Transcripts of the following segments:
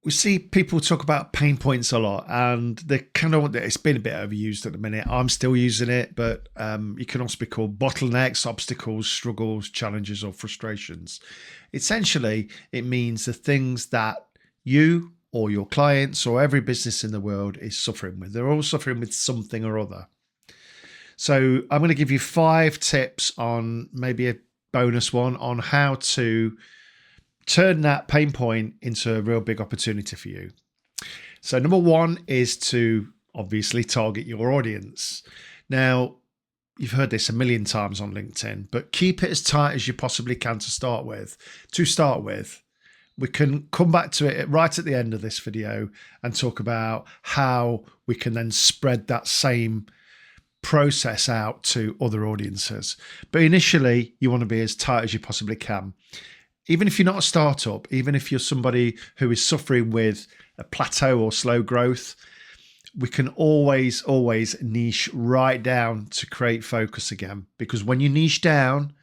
We see people talk about pain points a lot, and they kind of it's been a bit overused at the minute. I'm still using it, but it can also be called bottlenecks, obstacles, struggles, challenges, or frustrations. Essentially, it means the things that you or your clients or every business in the world is suffering with. They're all suffering with something or other. So I'm going to give you 5 tips on maybe a bonus one on how to turn that pain point into a real big opportunity for you. So, number one is to obviously target your audience. Now, you've heard this a million times on LinkedIn, but keep it as tight as you possibly can to start with. We can come back to it right at the end of this video and talk about how we can then spread that same process out to other audiences. But initially, you want to be as tight as you possibly can. Even if you're not a startup, even if you're somebody who is suffering with a plateau or slow growth, we can always niche right down to create focus again. Because when you niche down,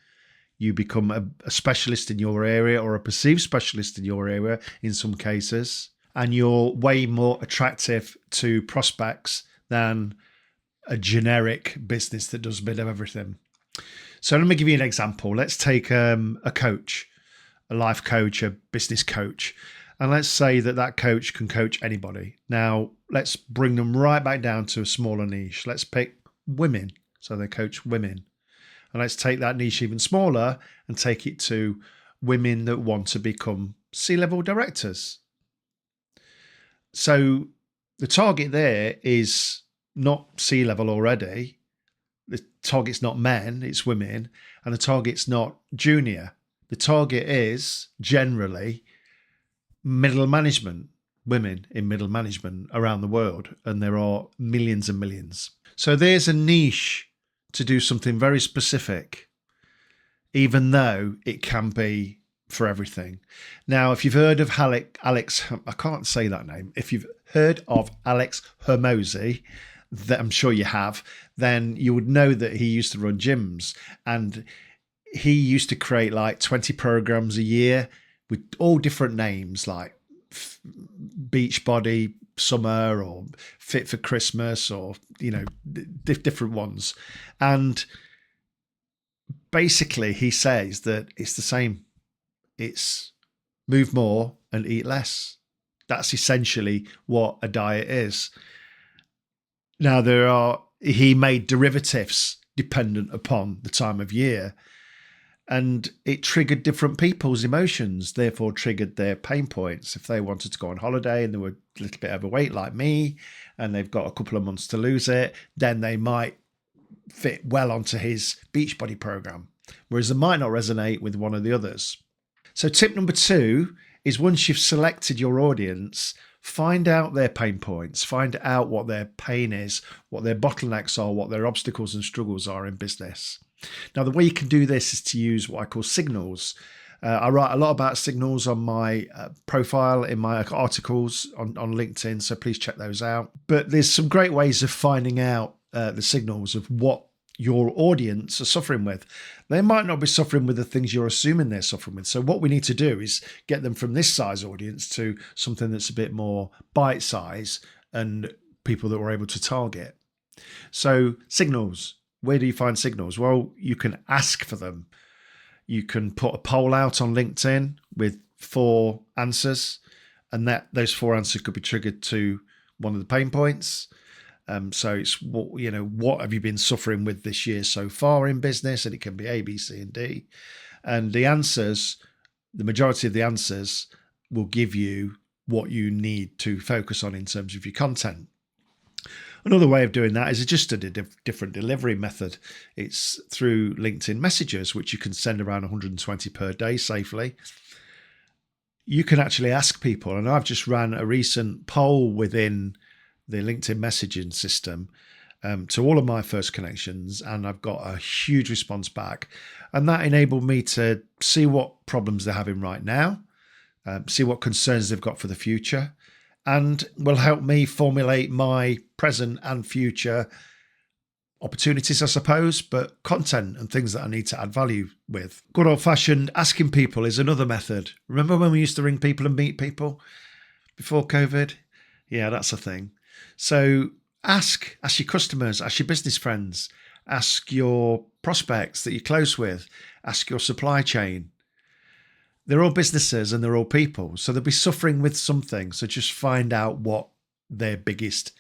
you become a specialist in your area, or a perceived specialist in your area in some cases, and you're way more attractive to prospects than a generic business that does a bit of everything. So let me give you an example. Let's take a coach, a life coach, a business coach. And let's say that coach can coach anybody. Now, let's bring them right back down to a smaller niche. Let's pick women. So they coach women. And let's take that niche even smaller and take it to women that want to become C-level directors. So the target there is not C-level already. The target's not men, it's women. And the target's not junior. The target is generally middle management, women in middle management around the world. And there are millions and millions. So there's a niche to do something very specific, even though it can be for everything. Now, if you've heard of Alex, I can't say that name. If you've heard of Alex Hormozi, that I'm sure you have, then you would know that he used to run gyms, and he used to create like 20 programs a year with all different names like Beachbody Summer or Fit for Christmas, or, different ones. And basically he says that it's the same. It's move more and eat less. That's essentially what a diet is. Now, he made derivatives dependent upon the time of year, and it triggered different people's emotions, therefore triggered their pain points. If they wanted to go on holiday and they were a little bit overweight like me, and they've got a couple of months to lose it, then they might fit well onto his Beachbody program, whereas it might not resonate with one of the others. So tip number 2 is, once you've selected your audience, find out their pain points, find out what their pain is, what their bottlenecks are, what their obstacles and struggles are in business. Now, the way you can do this is to use what I call signals. I write a lot about signals on my profile in my articles on LinkedIn, so please check those out. But there's some great ways of finding out the signals of what your audience are suffering with. They might not be suffering with the things you're assuming they're suffering with. So what we need to do is get them from this size audience to something that's a bit more bite size and people that we're able to target. So signals. Where do you find signals? Well, you can ask for them. You can put a poll out on LinkedIn with 4 answers, and those 4 answers could be triggered to one of the pain points. So it's what have you been suffering with this year so far in business, and it can be A, B, C, and D. And the answers, the majority of the answers, will give you what you need to focus on in terms of your content. Another way of doing that is just a different delivery method. It's through LinkedIn messages, which you can send around 120 per day safely. You can actually ask people, and I've just ran a recent poll within the LinkedIn messaging system to all of my first connections, and I've got a huge response back. And that enabled me to see what problems they're having right now, see what concerns they've got for the future, and will help me formulate my present and future opportunities, I suppose, but content and things that I need to add value with. Good old fashioned asking people is another method. Remember when we used to ring people and meet people? before COVID? Yeah, that's a thing. So ask your customers, ask your business friends, ask your prospects that you're close with, ask your supply chain. They're all businesses and they're all people. So they'll be suffering with something. So just find out what their biggest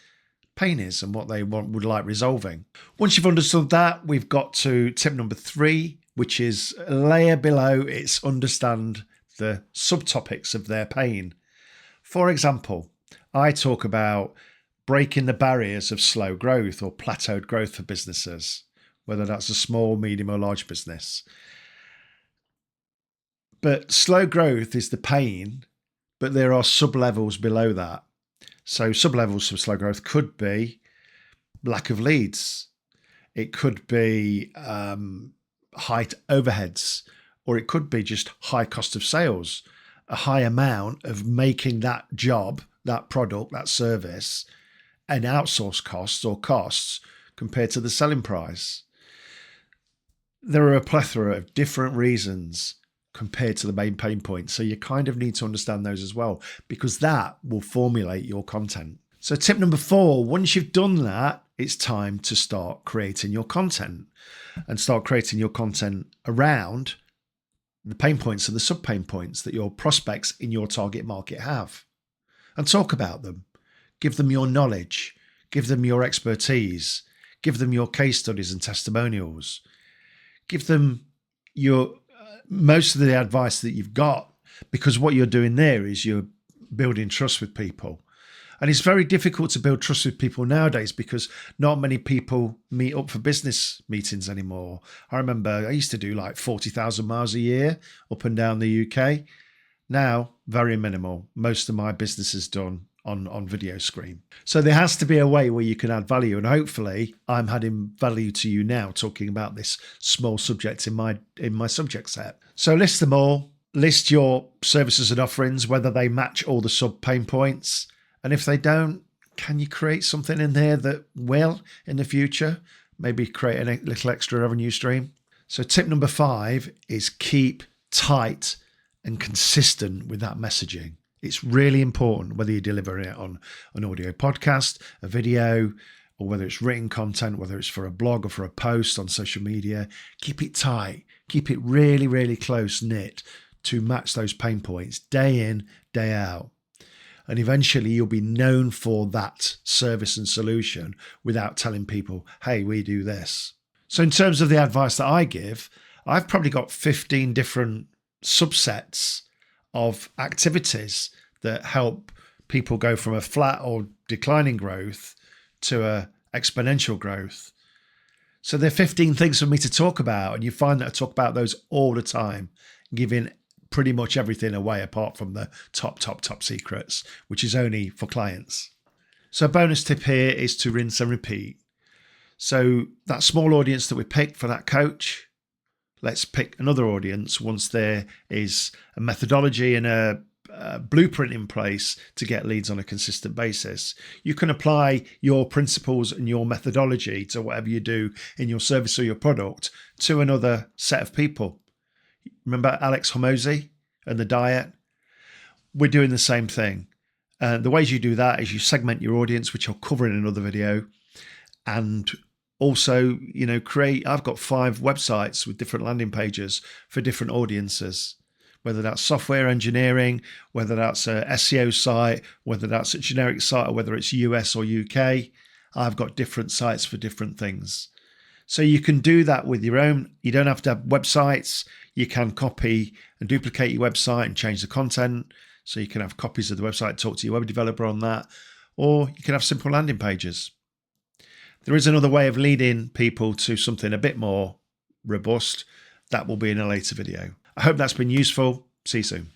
pain is and what they would like resolving. Once you've understood that, we've got to tip number 3, which is a layer below. It's understand the subtopics of their pain. For example, I talk about breaking the barriers of slow growth or plateaued growth for businesses, whether that's a small, medium or large business. But slow growth is the pain, but there are sub-levels below that. So sub-levels of slow growth could be lack of leads. It could be high overheads, or it could be just high cost of sales, a high amount of making that job, that product, that service, an outsource costs or costs compared to the selling price. There are a plethora of different reasons compared to the main pain points. So you kind of need to understand those as well, because that will formulate your content. So tip number 4, once you've done that, it's time to start creating your content and start creating your content around the pain points and the sub pain points that your prospects in your target market have, and talk about them. Give them your knowledge, give them your expertise, give them your case studies and testimonials, give them your most of the advice that you've got, because what you're doing there is you're building trust with people. And it's very difficult to build trust with people nowadays because not many people meet up for business meetings anymore. I remember I used to do like 40,000 miles a year up and down the UK. Now, very minimal. Most of my business is done on video screen. So there has to be a way where you can add value. And hopefully I'm adding value to you now talking about this small subject in my subject set. So list them all. List your services and offerings, whether they match all the sub pain points. And if they don't, can you create something in there that will in the future? Maybe create a little extra revenue stream. So tip number 5 is keep tight and consistent with that messaging. It's really important whether you deliver it on an audio podcast, a video, or whether it's written content, whether it's for a blog or for a post on social media. Keep it tight. Keep it really, really close knit to match those pain points day in, day out. And eventually you'll be known for that service and solution without telling people, hey, we do this. So in terms of the advice that I give, I've probably got 15 different subsets of activities that help people go from a flat or declining growth to a exponential growth. So there are 15 things for me to talk about, and you find that I talk about those all the time, giving pretty much everything away apart from the top secrets, which is only for clients. So a bonus tip here is to rinse and repeat. So that small audience that we picked for that coach, let's pick another audience once there is a methodology and a blueprint in place to get leads on a consistent basis. You can apply your principles and your methodology to whatever you do in your service or your product to another set of people. Remember Alex Hormozi and the diet? We're doing the same thing. The ways you do that is you segment your audience, which I'll cover in another video, and also, I've got 5 websites with different landing pages for different audiences, whether that's software engineering, whether that's a SEO site, whether that's a generic site, or whether it's US or UK. I've got different sites for different things. So you can do that with your own. You don't have to have websites. You can copy and duplicate your website and change the content. So you can have copies of the website, talk to your web developer on that, or you can have simple landing pages. There is another way of leading people to something a bit more robust. That will be in a later video. I hope that's been useful. See you soon.